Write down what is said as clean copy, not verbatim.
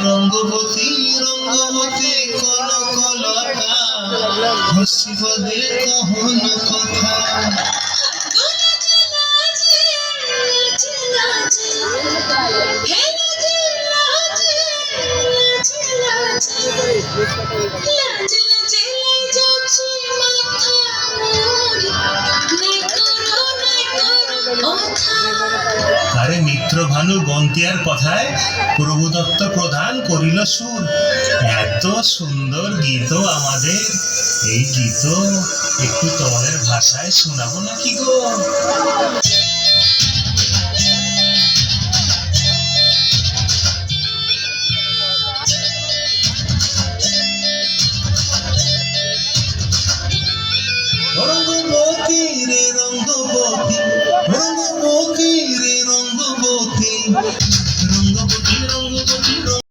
রঙ্গবতী রঙ্গবতী কনকলতা হসিব দে কহন কথা আরে মিত্র ভানু বন্তিয়ার কথায় প্রভুদত্ত প্রধান করিল সুর। এত সুন্দর গীত আমাদের, এই গীত একটু তোমাদের ভাষায় শোনাবো নাকি গো?